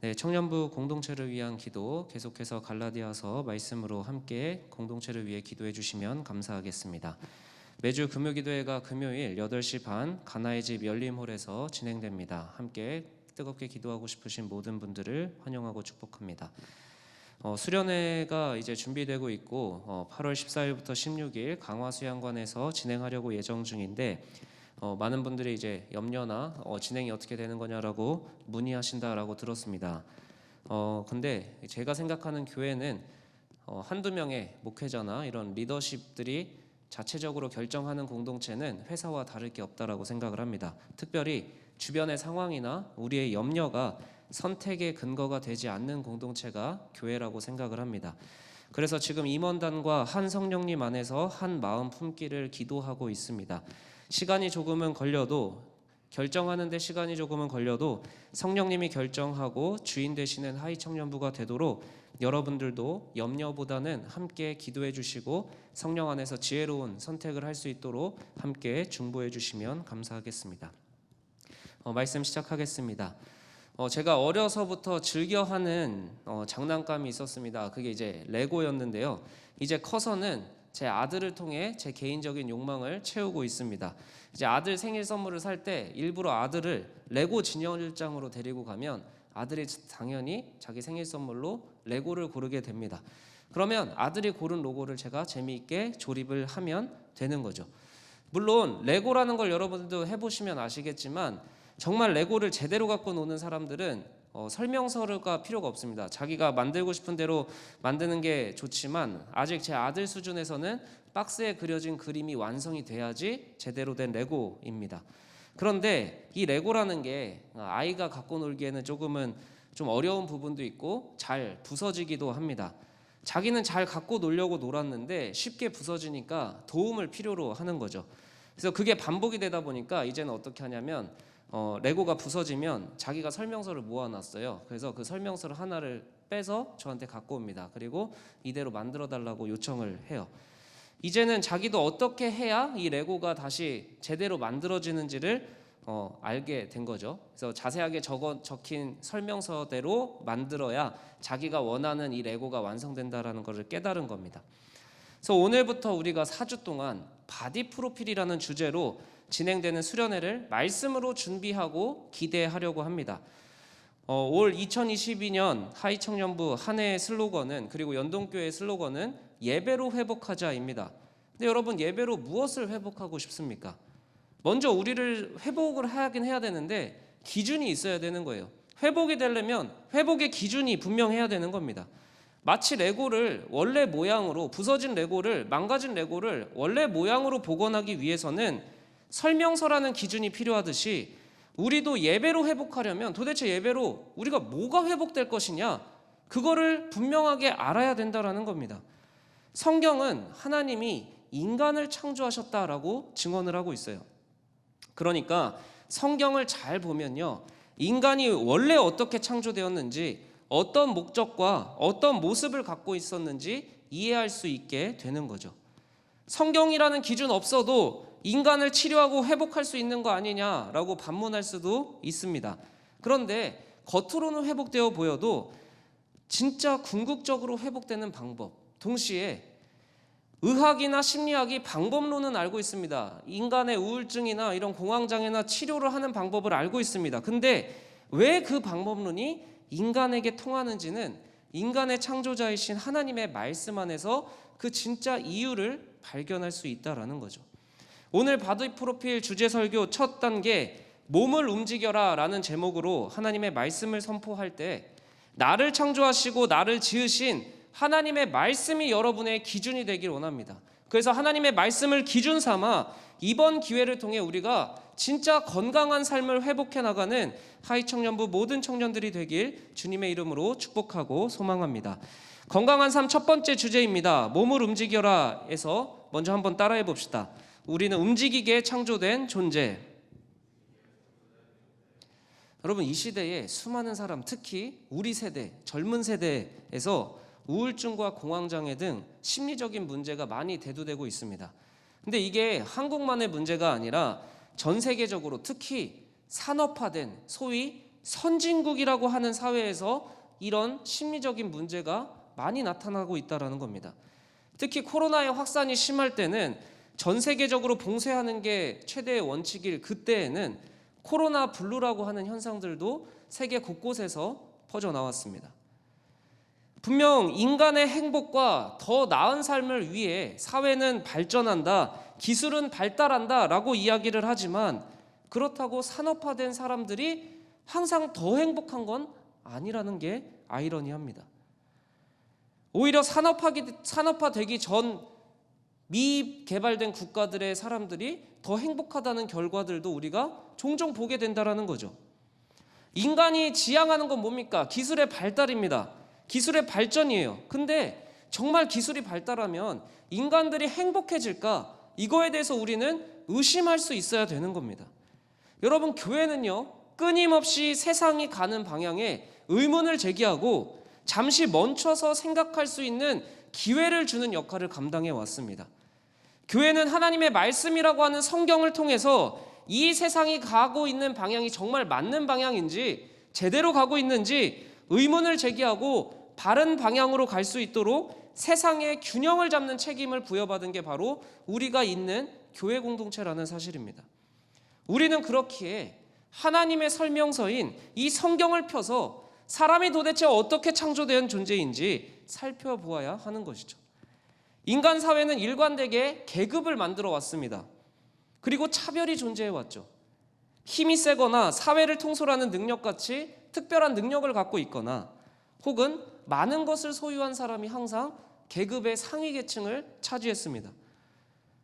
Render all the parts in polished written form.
네, 청년부 공동체를 위한 기도 계속해서 갈라디아서 말씀으로 함께 공동체를 위해 기도해 주시면 감사하겠습니다. 매주 금요기도회가 금요일 8시 반 가나의 집 열림홀에서 진행됩니다. 함께 뜨겁게 기도하고 싶으신 모든 분들을 환영하고 축복합니다. 수련회가 이제 준비되고 있고 8월 14일부터 16일 강화수양관에서 진행하려고 예정 중인데 많은 분들이 이제 염려나 진행이 어떻게 되는 거냐라고 문의하신다라고 들었습니다. 근데 제가 생각하는 교회는 한두 명의 목회자나 이런 리더십들이 자체적으로 결정하는 공동체는 회사와 다를 게 없다라고 생각을 합니다. 특별히 주변의 상황이나 우리의 염려가 선택의 근거가 되지 않는 공동체가 교회라고 생각을 합니다. 그래서 지금 임원단과 한 성령님 안에서 한 마음 품기를 기도하고 있습니다. 시간이 조금은 걸려도 결정하는 데 시간이 조금은 걸려도 성령님이 결정하고 주인 되시는 하이 청년부가 되도록 여러분들도 염려보다는 함께 기도해 주시고 성령 안에서 지혜로운 선택을 할 수 있도록 함께 중보해 주시면 감사하겠습니다. 말씀 시작하겠습니다. 제가 어려서부터 즐겨하는 장난감이 있었습니다. 그게 이제 레고였는데요. 이제 커서는 제 아들을 통해 제 개인적인 욕망을 채우고 있습니다. 이제 아들 생일 선물을 살 때 일부러 아들을 레고 진열장으로 데리고 가면 아들이 당연히 자기 생일 선물로 레고를 고르게 됩니다. 그러면 아들이 고른 로고를 제가 재미있게 조립을 하면 되는 거죠. 물론 레고라는 걸 여러분들도 해보시면 아시겠지만 정말 레고를 제대로 갖고 노는 사람들은 설명서가 필요가 없습니다. 자기가 만들고 싶은 대로 만드는 게 좋지만 아직 제 아들 수준에서는 박스에 그려진 그림이 완성이 돼야지 제대로 된 레고입니다. 그런데 이 레고라는 게 아이가 갖고 놀기에는 조금은 좀 어려운 부분도 있고 잘 부서지기도 합니다. 자기는 잘 갖고 놀려고 놀았는데 쉽게 부서지니까 도움을 필요로 하는 거죠. 그래서 그게 반복이 되다 보니까 이제는 어떻게 하냐면 레고가 부서지면 자기가 설명서를 모아놨어요. 그래서 그 설명서를 하나를 빼서 저한테 갖고 옵니다. 그리고 이대로 만들어 달라고 요청을 해요. 이제는 자기도 어떻게 해야 이 레고가 다시 제대로 만들어지는지를 알게 된 거죠. 그래서 자세하게 적힌 설명서대로 만들어야 자기가 원하는 이 레고가 완성된다라는 것을 깨달은 겁니다. 그래서 오늘부터 우리가 4주 동안 바디 프로필이라는 주제로 진행되는 수련회를 말씀으로 준비하고 기대하려고 합니다. 올 2022년 하이청년부 한 해의 슬로건은, 그리고 연동교회의 슬로건은 예배로 회복하자입니다. 근데 여러분, 예배로 무엇을 회복하고 싶습니까? 먼저 우리를 회복을 하긴 해야 되는데 기준이 있어야 되는 거예요. 회복이 되려면 회복의 기준이 분명해야 되는 겁니다. 마치 레고를 원래 모양으로, 부서진 레고를, 망가진 레고를 원래 모양으로 복원하기 위해서는 설명서라는 기준이 필요하듯이 우리도 예배로 회복하려면 도대체 예배로 우리가 뭐가 회복될 것이냐, 그거를 분명하게 알아야 된다라는 겁니다. 성경은 하나님이 인간을 창조하셨다라고 증언을 하고 있어요. 그러니까 성경을 잘 보면요, 인간이 원래 어떻게 창조되었는지, 어떤 목적과 어떤 모습을 갖고 있었는지 이해할 수 있게 되는 거죠. 성경이라는 기준 없어도 인간을 치료하고 회복할 수 있는 거 아니냐라고 반문할 수도 있습니다. 그런데 겉으로는 회복되어 보여도 진짜 궁극적으로 회복되는 방법, 동시에 의학이나 심리학이 방법론은 알고 있습니다. 인간의 우울증이나 이런 공황장애나 치료를 하는 방법을 알고 있습니다. 근데 왜 그 방법론이 인간에게 통하는지는 인간의 창조자이신 하나님의 말씀 안에서 그 진짜 이유를 발견할 수 있다라는 거죠. 오늘 바디 프로필 주제 설교 첫 단계, 몸을 움직여라 라는 제목으로 하나님의 말씀을 선포할 때 나를 창조하시고 나를 지으신 하나님의 말씀이 여러분의 기준이 되길 원합니다. 그래서 하나님의 말씀을 기준 삼아 이번 기회를 통해 우리가 진짜 건강한 삶을 회복해 나가는 하이청년부 모든 청년들이 되길 주님의 이름으로 축복하고 소망합니다. 건강한 삶 첫 번째 주제입니다. 몸을 움직여라 에서 먼저 한번 따라해 봅시다. 우리는 움직이게 창조된 존재. 여러분, 이 시대에 수많은 사람, 특히 우리 세대, 젊은 세대에서 우울증과 공황장애 등 심리적인 문제가 많이 대두되고 있습니다. 근데 이게 한국만의 문제가 아니라 전 세계적으로 특히 산업화된 소위 선진국이라고 하는 사회에서 이런 심리적인 문제가 많이 나타나고 있다는 겁니다. 특히 코로나의 확산이 심할 때는 전 세계적으로 봉쇄하는 게 최대의 원칙일 그때에는 코로나 블루라고 하는 현상들도 세계 곳곳에서 퍼져나왔습니다. 분명 인간의 행복과 더 나은 삶을 위해 사회는 발전한다, 기술은 발달한다 라고 이야기를 하지만 그렇다고 산업화된 사람들이 항상 더 행복한 건 아니라는 게 아이러니합니다. 오히려 산업화되기 전 미개발된 국가들의 사람들이 더 행복하다는 결과들도 우리가 종종 보게 된다는 거죠. 인간이 지향하는 건 뭡니까? 기술의 발달입니다. 기술의 발전이에요. 근데 정말 기술이 발달하면 인간들이 행복해질까? 이거에 대해서 우리는 의심할 수 있어야 되는 겁니다. 여러분, 교회는요, 끊임없이 세상이 가는 방향에 의문을 제기하고 잠시 멈춰서 생각할 수 있는 기회를 주는 역할을 감당해 왔습니다. 교회는 하나님의 말씀이라고 하는 성경을 통해서 이 세상이 가고 있는 방향이 정말 맞는 방향인지, 제대로 가고 있는지 의문을 제기하고 바른 방향으로 갈 수 있도록 세상의 균형을 잡는 책임을 부여받은 게 바로 우리가 있는 교회 공동체라는 사실입니다. 우리는 그렇기에 하나님의 설명서인 이 성경을 펴서 사람이 도대체 어떻게 창조된 존재인지 살펴보아야 하는 것이죠. 인간 사회는 일관되게 계급을 만들어 왔습니다. 그리고 차별이 존재해 왔죠. 힘이 세거나 사회를 통솔하는 능력같이 특별한 능력을 갖고 있거나 혹은 많은 것을 소유한 사람이 항상 계급의 상위 계층을 차지했습니다.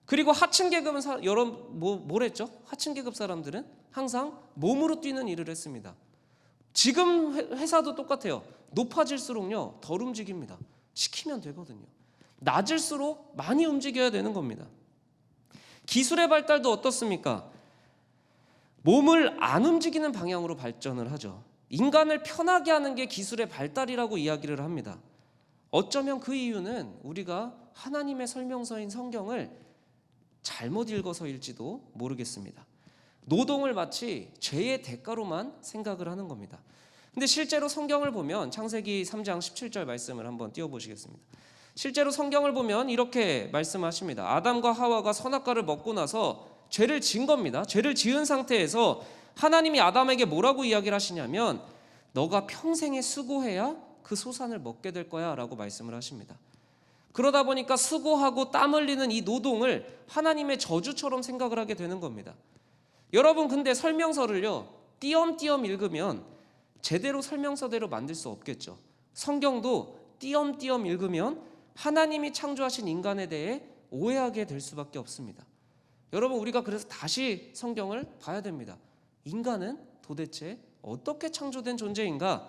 그리고 하층 계급은 여러분 뭐랬죠? 하층 계급 사람들은 항상 몸으로 뛰는 일을 했습니다. 지금 회사도 똑같아요. 높아질수록요 덜 움직입니다. 시키면 되거든요. 낮을수록 많이 움직여야 되는 겁니다. 기술의 발달도 어떻습니까? 몸을 안 움직이는 방향으로 발전을 하죠. 인간을 편하게 하는 게 기술의 발달이라고 이야기를 합니다. 어쩌면 그 이유는 우리가 하나님의 설명서인 성경을 잘못 읽어서일지도 모르겠습니다. 노동을 마치 죄의 대가로만 생각을 하는 겁니다. 근데 실제로 성경을 보면 창세기 3장 17절 말씀을 한번 띄워보시겠습니다. 실제로 성경을 보면 이렇게 말씀하십니다. 아담과 하와가 선악과를 먹고 나서 죄를 지은 겁니다. 죄를 지은 상태에서 하나님이 아담에게 뭐라고 이야기를 하시냐면 너가 평생에 수고해야 그 소산을 먹게 될 거야 라고 말씀을 하십니다. 그러다 보니까 수고하고 땀 흘리는 이 노동을 하나님의 저주처럼 생각을 하게 되는 겁니다. 여러분, 근데 설명서를요 띄엄띄엄 읽으면 제대로 설명서대로 만들 수 없겠죠. 성경도 띄엄띄엄 읽으면 하나님이 창조하신 인간에 대해 오해하게 될 수밖에 없습니다. 여러분, 우리가 그래서 다시 성경을 봐야 됩니다. 인간은 도대체 어떻게 창조된 존재인가?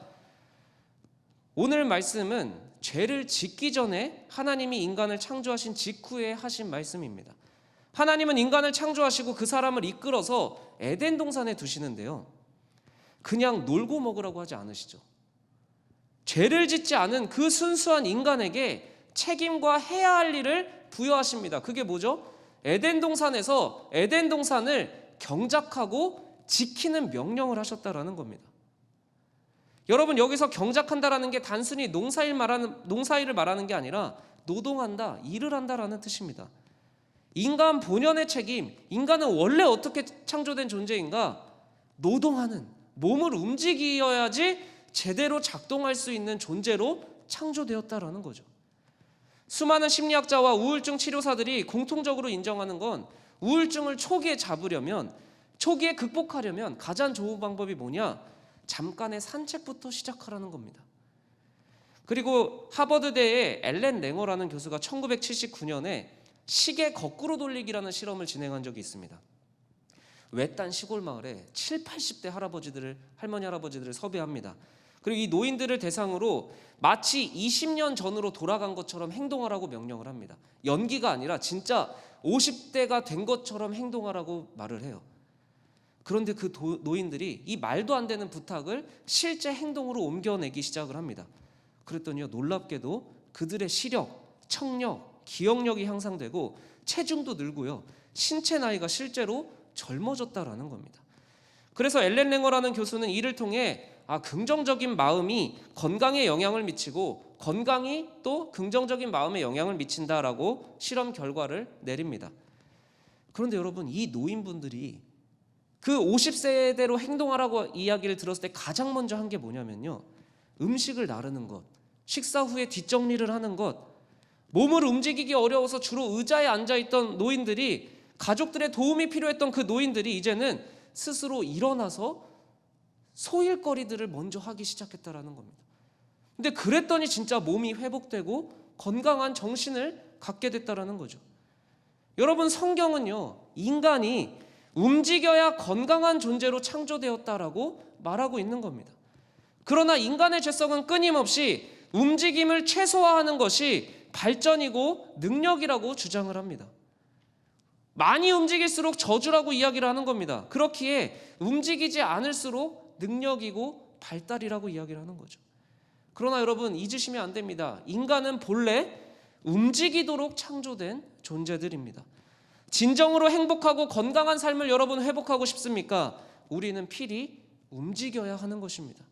오늘 말씀은 죄를 짓기 전에 하나님이 인간을 창조하신 직후에 하신 말씀입니다. 하나님은 인간을 창조하시고 그 사람을 이끌어서 에덴 동산에 두시는데요, 그냥 놀고 먹으라고 하지 않으시죠. 죄를 짓지 않은 그 순수한 인간에게 책임과 해야 할 일을 부여하십니다. 그게 뭐죠? 에덴 동산에서 에덴 동산을 경작하고 지키는 명령을 하셨다라는 겁니다. 여러분, 여기서 경작한다라는 게 단순히 농사일을 말하는 게 아니라 노동한다, 일을 한다라는 뜻입니다. 인간 본연의 책임, 인간은 원래 어떻게 창조된 존재인가? 노동하는, 몸을 움직여야지 제대로 작동할 수 있는 존재로 창조되었다라는 거죠. 수많은 심리학자와 우울증 치료사들이 공통적으로 인정하는 건 우울증을 초기에 잡으려면, 초기에 극복하려면 가장 좋은 방법이 뭐냐? 잠깐의 산책부터 시작하라는 겁니다. 그리고 하버드대의 앨런 랭어라는 교수가 1979년에 시계 거꾸로 돌리기라는 실험을 진행한 적이 있습니다. 외딴 시골 마을에 70, 80대 할머니 할아버지들을 섭외합니다. 그리고 이 노인들을 대상으로 마치 20년 전으로 돌아간 것처럼 행동하라고 명령을 합니다. 연기가 아니라 진짜 50대가 된 것처럼 행동하라고 말을 해요. 그런데 그 노인들이 이 말도 안 되는 부탁을 실제 행동으로 옮겨내기 시작을 합니다. 그랬더니요, 놀랍게도 그들의 시력, 청력, 기억력이 향상되고 체중도 늘고요, 신체 나이가 실제로 젊어졌다라는 겁니다. 그래서 엘렌 랭어라는 교수는 이를 통해 긍정적인 마음이 건강에 영향을 미치고 건강이 또 긍정적인 마음에 영향을 미친다라고 실험 결과를 내립니다. 그런데 여러분, 이 노인분들이 그 50세대로 행동하라고 이야기를 들었을 때 가장 먼저 한 게 뭐냐면요, 음식을 나르는 것, 식사 후에 뒷정리를 하는 것, 몸을 움직이기 어려워서 주로 의자에 앉아있던 노인들이, 가족들의 도움이 필요했던 그 노인들이 이제는 스스로 일어나서 소일거리들을 먼저 하기 시작했다라는 겁니다. 근데 그랬더니 진짜 몸이 회복되고 건강한 정신을 갖게 됐다라는 거죠. 여러분, 성경은요, 인간이 움직여야 건강한 존재로 창조되었다라고 말하고 있는 겁니다. 그러나 인간의 죄성은 끊임없이 움직임을 최소화하는 것이 발전이고 능력이라고 주장을 합니다. 많이 움직일수록 저주라고 이야기를 하는 겁니다. 그렇기에 움직이지 않을수록 능력이고 발달이라고 이야기를 하는 거죠. 그러나 여러분, 잊으시면 안 됩니다. 인간은 본래 움직이도록 창조된 존재들입니다. 진정으로 행복하고 건강한 삶을 여러분 회복하고 싶습니까? 우리는 필히 움직여야 하는 것입니다.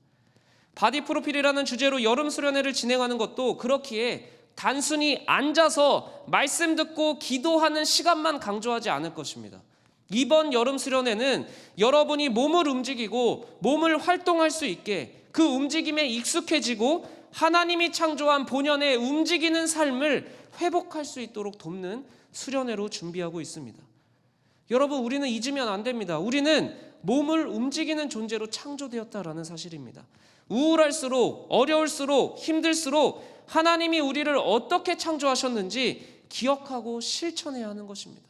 바디 프로필이라는 주제로 여름 수련회를 진행하는 것도 그렇기에 단순히 앉아서 말씀 듣고 기도하는 시간만 강조하지 않을 것입니다. 이번 여름 수련회는 여러분이 몸을 움직이고 몸을 활동할 수 있게, 그 움직임에 익숙해지고 하나님이 창조한 본연의 움직이는 삶을 회복할 수 있도록 돕는 수련회로 준비하고 있습니다. 여러분, 우리는 잊으면 안 됩니다. 우리는 몸을 움직이는 존재로 창조되었다라는 사실입니다. 우울할수록, 어려울수록, 힘들수록 하나님이 우리를 어떻게 창조하셨는지 기억하고 실천해야 하는 것입니다.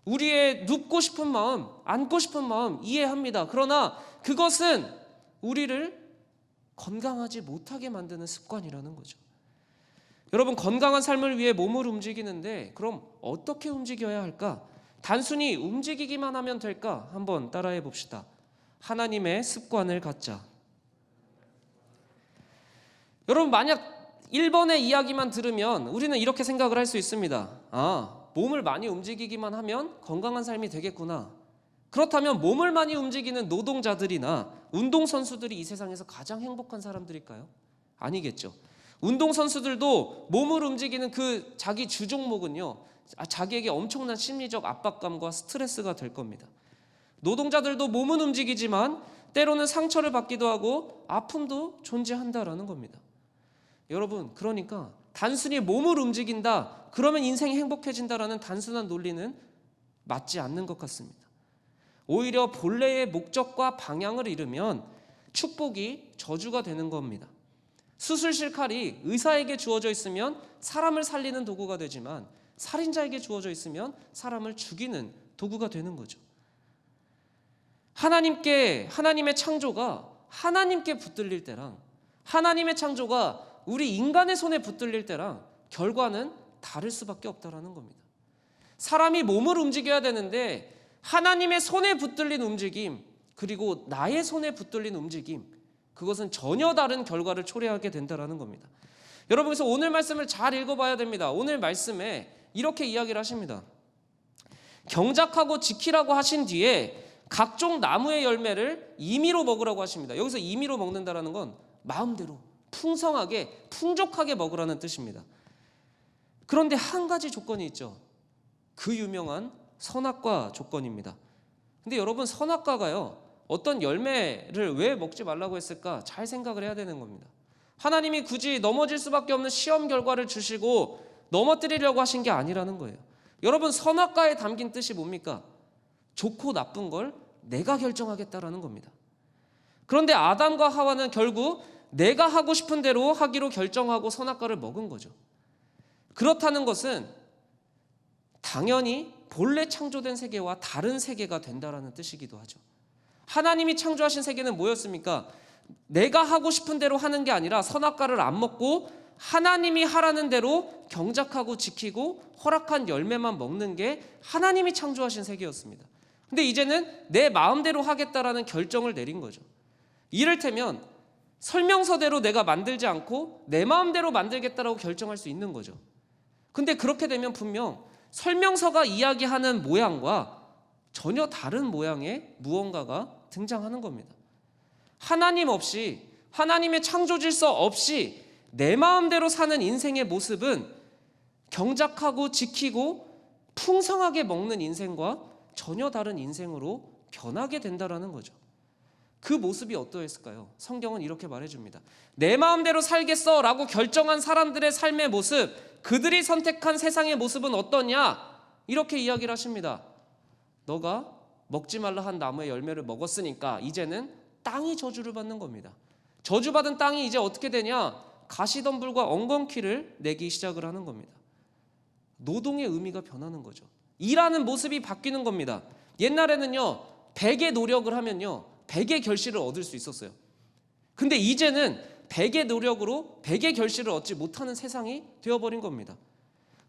우리의 눕고 싶은 마음, 앉고 싶은 마음 이해합니다. 그러나 그것은 우리를 건강하지 못하게 만드는 습관이라는 거죠. 여러분, 건강한 삶을 위해 몸을 움직이는데 그럼 어떻게 움직여야 할까? 단순히 움직이기만 하면 될까? 한번 따라해 봅시다. 하나님의 습관을 갖자. 여러분, 만약 1번의 이야기만 들으면 우리는 이렇게 생각을 할 수 있습니다. 몸을 많이 움직이기만 하면 건강한 삶이 되겠구나. 그렇다면 몸을 많이 움직이는 노동자들이나 운동선수들이 이 세상에서 가장 행복한 사람들일까요? 아니겠죠. 운동선수들도 몸을 움직이는 그 자기 주종목은요, 자기에게 엄청난 심리적 압박감과 스트레스가 될 겁니다. 노동자들도 몸은 움직이지만 때로는 상처를 받기도 하고 아픔도 존재한다라는 겁니다. 여러분, 그러니까 단순히 몸을 움직인다, 그러면 인생이 행복해진다라는 단순한 논리는 맞지 않는 것 같습니다. 오히려 본래의 목적과 방향을 잃으면 축복이 저주가 되는 겁니다. 수술실 칼이 의사에게 주어져 있으면 사람을 살리는 도구가 되지만 살인자에게 주어져 있으면 사람을 죽이는 도구가 되는 거죠. 하나님의 창조가 하나님께 붙들릴 때랑 하나님의 창조가 우리 인간의 손에 붙들릴 때랑 결과는 다를 수밖에 없다라는 겁니다. 사람이 몸을 움직여야 되는데 하나님의 손에 붙들린 움직임, 그리고 나의 손에 붙들린 움직임, 그것은 전혀 다른 결과를 초래하게 된다라는 겁니다. 여러분, 그래서 오늘 말씀을 잘 읽어봐야 됩니다. 오늘 말씀에 이렇게 이야기를 하십니다. 경작하고 지키라고 하신 뒤에 각종 나무의 열매를 임의로 먹으라고 하십니다. 여기서 임의로 먹는다라는 건 마음대로 풍성하게 풍족하게 먹으라는 뜻입니다. 그런데 한 가지 조건이 있죠. 그 유명한 선악과 조건입니다. 근데 여러분, 선악과가요, 어떤 열매를 왜 먹지 말라고 했을까? 잘 생각을 해야 되는 겁니다. 하나님이 굳이 넘어질 수밖에 없는 시험 결과를 주시고 넘어뜨리려고 하신 게 아니라는 거예요. 여러분, 선악과에 담긴 뜻이 뭡니까? 좋고 나쁜 걸 내가 결정하겠다라는 겁니다. 그런데 아담과 하와는 결국 내가 하고 싶은 대로 하기로 결정하고 선악과를 먹은 거죠. 그렇다는 것은 당연히 본래 창조된 세계와 다른 세계가 된다라는 뜻이기도 하죠. 하나님이 창조하신 세계는 뭐였습니까? 내가 하고 싶은 대로 하는 게 아니라 선악과를 안 먹고 하나님이 하라는 대로 경작하고 지키고 허락한 열매만 먹는 게 하나님이 창조하신 세계였습니다. 근데 이제는 내 마음대로 하겠다라는 결정을 내린 거죠. 이를테면 설명서대로 내가 만들지 않고 내 마음대로 만들겠다라고 결정할 수 있는 거죠. 근데 그렇게 되면 분명 설명서가 이야기하는 모양과 전혀 다른 모양의 무언가가 등장하는 겁니다. 하나님 없이, 하나님의 창조 질서 없이 내 마음대로 사는 인생의 모습은 경작하고 지키고 풍성하게 먹는 인생과 전혀 다른 인생으로 변하게 된다라는 거죠. 그 모습이 어떠했을까요? 성경은 이렇게 말해줍니다. 내 마음대로 살겠어 라고 결정한 사람들의 삶의 모습, 그들이 선택한 세상의 모습은 어떠냐? 이렇게 이야기를 하십니다. 너가 먹지 말라 한 나무의 열매를 먹었으니까 이제는 땅이 저주를 받는 겁니다. 저주받은 땅이 이제 어떻게 되냐? 가시덤불과 엉겅퀴를 내기 시작을 하는 겁니다. 노동의 의미가 변하는 거죠. 일하는 모습이 바뀌는 겁니다. 옛날에는요, 100의 노력을 하면요 100의 결실을 얻을 수 있었어요. 근데 이제는 100의 노력으로 100의 결실을 얻지 못하는 세상이 되어버린 겁니다.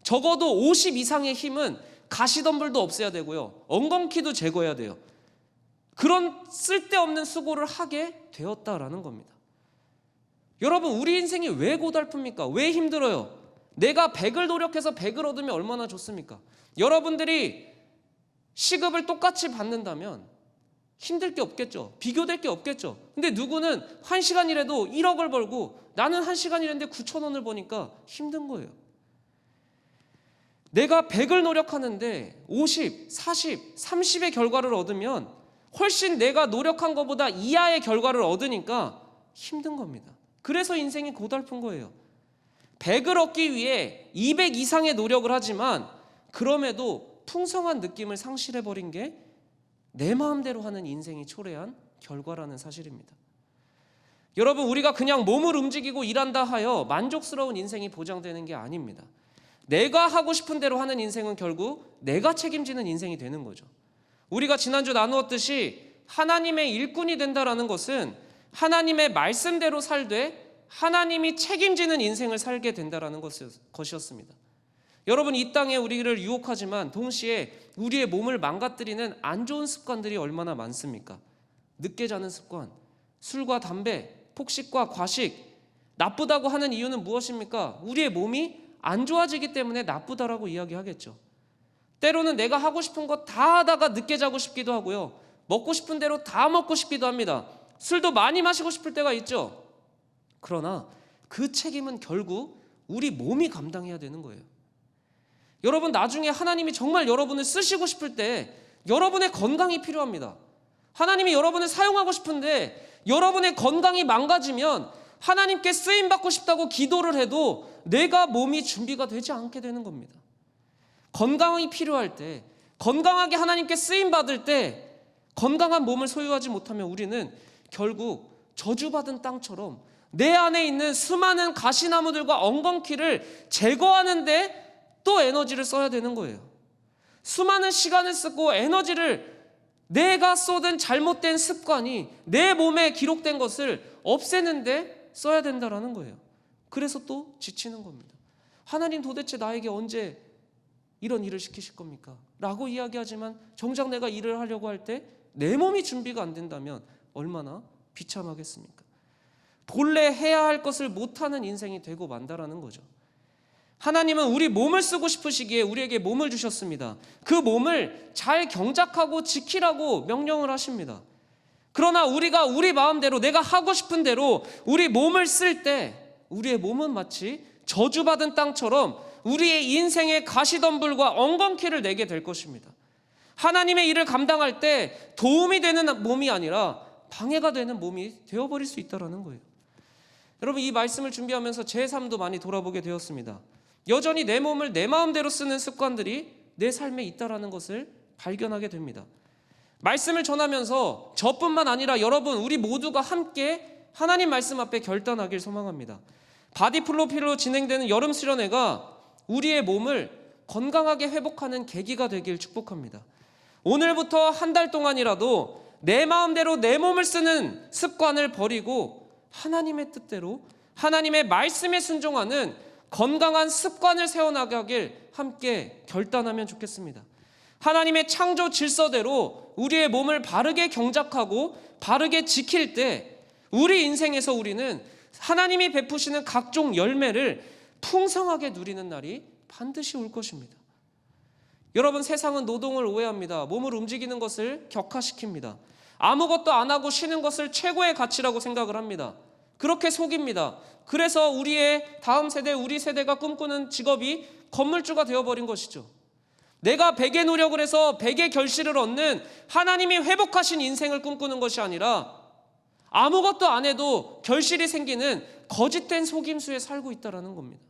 적어도 50 이상의 힘은 가시덤불도 없애야 되고요, 엉겅퀴도 제거해야 돼요. 그런 쓸데없는 수고를 하게 되었다라는 겁니다. 여러분, 우리 인생이 왜 고달픕니까? 왜 힘들어요? 내가 100을 노력해서 100을 얻으면 얼마나 좋습니까? 여러분들이 시급을 똑같이 받는다면 힘들 게 없겠죠. 비교될 게 없겠죠. 근데 누구는 1시간 일해도 1억을 벌고 나는 1시간 일했는데 9,000원을 버니까 힘든 거예요. 내가 100을 노력하는데 50, 40, 30의 결과를 얻으면 훨씬 내가 노력한 것보다 이하의 결과를 얻으니까 힘든 겁니다. 그래서 인생이 고달픈 거예요. 100을 얻기 위해 200 이상의 노력을 하지만 그럼에도 풍성한 느낌을 상실해버린 게 내 마음대로 하는 인생이 초래한 결과라는 사실입니다. 여러분, 우리가 그냥 몸을 움직이고 일한다 하여 만족스러운 인생이 보장되는 게 아닙니다. 내가 하고 싶은 대로 하는 인생은 결국 내가 책임지는 인생이 되는 거죠. 우리가 지난주 나누었듯이 하나님의 일꾼이 된다라는 것은 하나님의 말씀대로 살되 하나님이 책임지는 인생을 살게 된다라는 것이었습니다. 여러분, 이 땅에 우리를 유혹하지만 동시에 우리의 몸을 망가뜨리는 안 좋은 습관들이 얼마나 많습니까? 늦게 자는 습관, 술과 담배, 폭식과 과식. 나쁘다고 하는 이유는 무엇입니까? 우리의 몸이 안 좋아지기 때문에 나쁘다라고 이야기하겠죠. 때로는 내가 하고 싶은 거 다 하다가 늦게 자고 싶기도 하고요, 먹고 싶은 대로 다 먹고 싶기도 합니다. 술도 많이 마시고 싶을 때가 있죠. 그러나 그 책임은 결국 우리 몸이 감당해야 되는 거예요. 여러분, 나중에 하나님이 정말 여러분을 쓰시고 싶을 때 여러분의 건강이 필요합니다. 하나님이 여러분을 사용하고 싶은데 여러분의 건강이 망가지면 하나님께 쓰임받고 싶다고 기도를 해도 내가 몸이 준비가 되지 않게 되는 겁니다. 건강이 필요할 때, 건강하게 하나님께 쓰임받을 때 건강한 몸을 소유하지 못하면 우리는 결국 저주받은 땅처럼 내 안에 있는 수많은 가시나무들과 엉겅퀴를 제거하는데 또 에너지를 써야 되는 거예요. 수많은 시간을 쓰고 에너지를, 내가 쏟은 잘못된 습관이 내 몸에 기록된 것을 없애는데 써야 된다라는 거예요. 그래서 또 지치는 겁니다. 하나님, 도대체 나에게 언제 이런 일을 시키실 겁니까? 라고 이야기하지만 정작 내가 일을 하려고 할 때 내 몸이 준비가 안 된다면 얼마나 비참하겠습니까? 본래 해야 할 것을 못하는 인생이 되고 만다라는 거죠. 하나님은 우리 몸을 쓰고 싶으시기에 우리에게 몸을 주셨습니다. 그 몸을 잘 경작하고 지키라고 명령을 하십니다. 그러나 우리가 우리 마음대로, 내가 하고 싶은 대로 우리 몸을 쓸 때 우리의 몸은 마치 저주받은 땅처럼 우리의 인생의 가시덤불과 엉겅퀴를 내게 될 것입니다. 하나님의 일을 감당할 때 도움이 되는 몸이 아니라 방해가 되는 몸이 되어버릴 수 있다는 거예요. 여러분, 이 말씀을 준비하면서 제 삶도 많이 돌아보게 되었습니다. 여전히 내 몸을 내 마음대로 쓰는 습관들이 내 삶에 있다는 것을 발견하게 됩니다. 말씀을 전하면서 저뿐만 아니라 여러분, 우리 모두가 함께 하나님 말씀 앞에 결단하길 소망합니다. 바디플로피로 진행되는 여름 수련회가 우리의 몸을 건강하게 회복하는 계기가 되길 축복합니다. 오늘부터 한 달 동안이라도 내 마음대로 내 몸을 쓰는 습관을 버리고 하나님의 뜻대로, 하나님의 말씀에 순종하는 건강한 습관을 세워나가길 함께 결단하면 좋겠습니다. 하나님의 창조 질서대로 우리의 몸을 바르게 경작하고 바르게 지킬 때 우리 인생에서 우리는 하나님이 베푸시는 각종 열매를 풍성하게 누리는 날이 반드시 올 것입니다. 여러분, 세상은 노동을 오해합니다. 몸을 움직이는 것을 격화시킵니다. 아무것도 안 하고 쉬는 것을 최고의 가치라고 생각을 합니다. 그렇게 속입니다. 그래서 우리의 다음 세대, 우리 세대가 꿈꾸는 직업이 건물주가 되어버린 것이죠. 내가 100의 노력을 해서 100의 결실을 얻는 하나님이 회복하신 인생을 꿈꾸는 것이 아니라 아무것도 안 해도 결실이 생기는 거짓된 속임수에 살고 있다는 겁니다.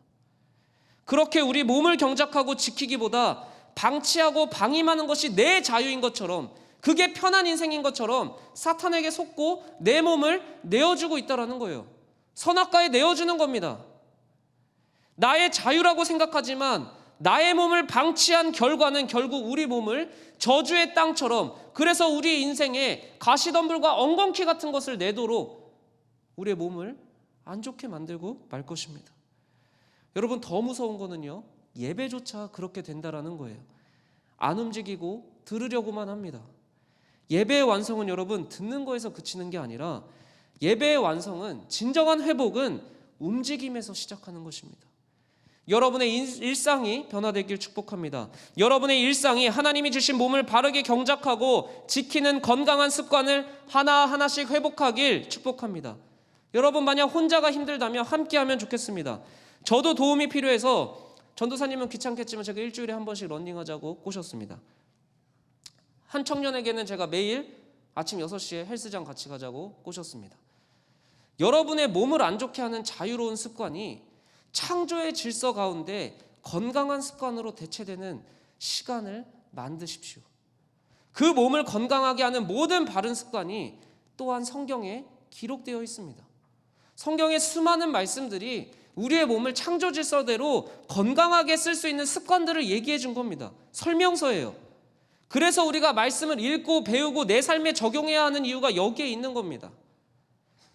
그렇게 우리 몸을 경작하고 지키기보다 방치하고 방임하는 것이 내 자유인 것처럼, 그게 편한 인생인 것처럼 사탄에게 속고 내 몸을 내어주고 있다는 거예요. 선악과에 내어주는 겁니다. 나의 자유라고 생각하지만 나의 몸을 방치한 결과는 결국 우리 몸을 저주의 땅처럼, 그래서 우리 인생에 가시덤불과 엉겅퀴 같은 것을 내도록 우리의 몸을 안 좋게 만들고 말 것입니다. 여러분, 더 무서운 거는요, 예배조차 그렇게 된다라는 거예요. 안 움직이고 들으려고만 합니다. 예배의 완성은 여러분 듣는 거에서 그치는 게 아니라, 예배의 완성은, 진정한 회복은 움직임에서 시작하는 것입니다. 여러분의 일상이 변화되길 축복합니다. 여러분의 일상이 하나님이 주신 몸을 바르게 경작하고 지키는 건강한 습관을 하나하나씩 회복하길 축복합니다. 여러분, 만약 혼자가 힘들다면 함께하면 좋겠습니다. 저도 도움이 필요해서, 전도사님은 귀찮겠지만 제가 일주일에 한 번씩 러닝하자고 꼬셨습니다. 한 청년에게는 제가 매일 아침 6시에 헬스장 같이 가자고 꼬셨습니다. 여러분의 몸을 안 좋게 하는 자유로운 습관이 창조의 질서 가운데 건강한 습관으로 대체되는 시간을 만드십시오. 그 몸을 건강하게 하는 모든 바른 습관이 또한 성경에 기록되어 있습니다. 성경의 수많은 말씀들이 우리의 몸을 창조 질서대로 건강하게 쓸 수 있는 습관들을 얘기해 준 겁니다. 설명서예요. 그래서 우리가 말씀을 읽고 배우고 내 삶에 적용해야 하는 이유가 여기에 있는 겁니다.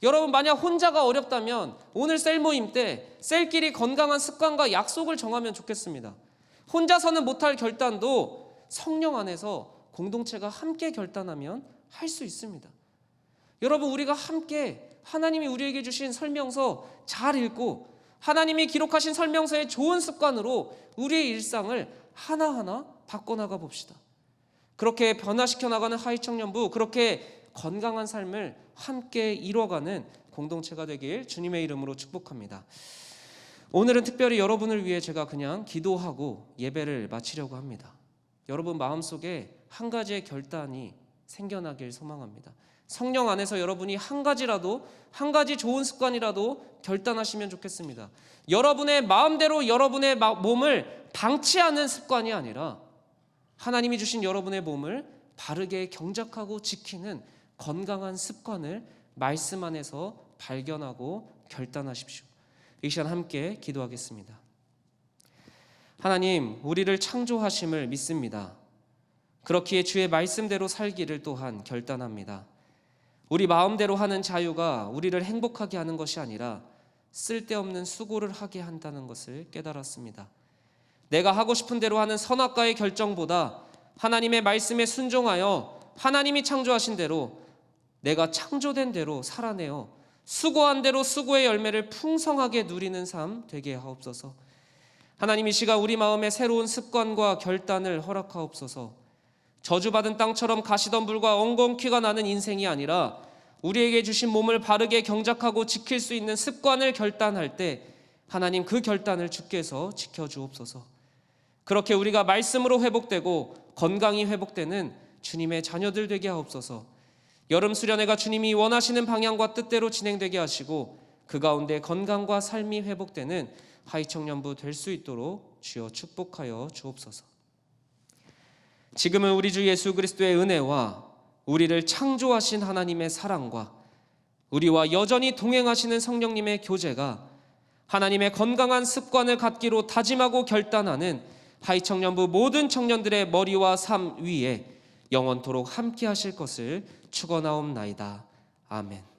여러분, 만약 혼자가 어렵다면 오늘 셀 모임 때 셀끼리 건강한 습관과 약속을 정하면 좋겠습니다. 혼자서는 못할 결단도 성령 안에서 공동체가 함께 결단하면 할 수 있습니다. 여러분, 우리가 함께 하나님이 우리에게 주신 설명서 잘 읽고 하나님이 기록하신 설명서의 좋은 습관으로 우리의 일상을 하나하나 바꿔나가 봅시다. 그렇게 변화시켜 나가는 하이청년부, 그렇게 건강한 삶을 함께 이뤄가는 공동체가 되길 주님의 이름으로 축복합니다. 오늘은 특별히 여러분을 위해 제가 그냥 기도하고 예배를 마치려고 합니다. 여러분 마음속에 한 가지의 결단이 생겨나길 소망합니다. 성령 안에서 여러분이 한 가지 좋은 습관이라도 결단하시면 좋겠습니다. 여러분의 마음대로 여러분의 몸을 방치하는 습관이 아니라 하나님이 주신 여러분의 몸을 바르게 경작하고 지키는 건강한 습관을 말씀 안에서 발견하고 결단하십시오. 이 시간 함께 기도하겠습니다. 하나님, 우리를 창조하심을 믿습니다. 그렇기에 주의 말씀대로 살기를 또한 결단합니다. 우리 마음대로 하는 자유가 우리를 행복하게 하는 것이 아니라 쓸데없는 수고를 하게 한다는 것을 깨달았습니다. 내가 하고 싶은 대로 하는 선악과의 결정보다 하나님의 말씀에 순종하여 하나님이 창조하신 대로, 내가 창조된 대로 살아내어 수고한 대로 수고의 열매를 풍성하게 누리는 삶 되게 하옵소서. 하나님, 이 시간 우리 마음에 새로운 습관과 결단을 허락하옵소서. 저주받은 땅처럼 가시덤불과 엉겅퀴가 나는 인생이 아니라 우리에게 주신 몸을 바르게 경작하고 지킬 수 있는 습관을 결단할 때 하나님, 그 결단을 주께서 지켜주옵소서. 그렇게 우리가 말씀으로 회복되고 건강이 회복되는 주님의 자녀들 되게 하옵소서. 여름 수련회가 주님이 원하시는 방향과 뜻대로 진행되게 하시고 그 가운데 건강과 삶이 회복되는 하이청년부 될 수 있도록 주여 축복하여 주옵소서. 지금은 우리 주 예수 그리스도의 은혜와 우리를 창조하신 하나님의 사랑과 우리와 여전히 동행하시는 성령님의 교제가 하나님의 건강한 습관을 갖기로 다짐하고 결단하는 하이청년부 모든 청년들의 머리와 삶 위에 영원토록 함께 하실 것을 축원하옵나이다. 아멘.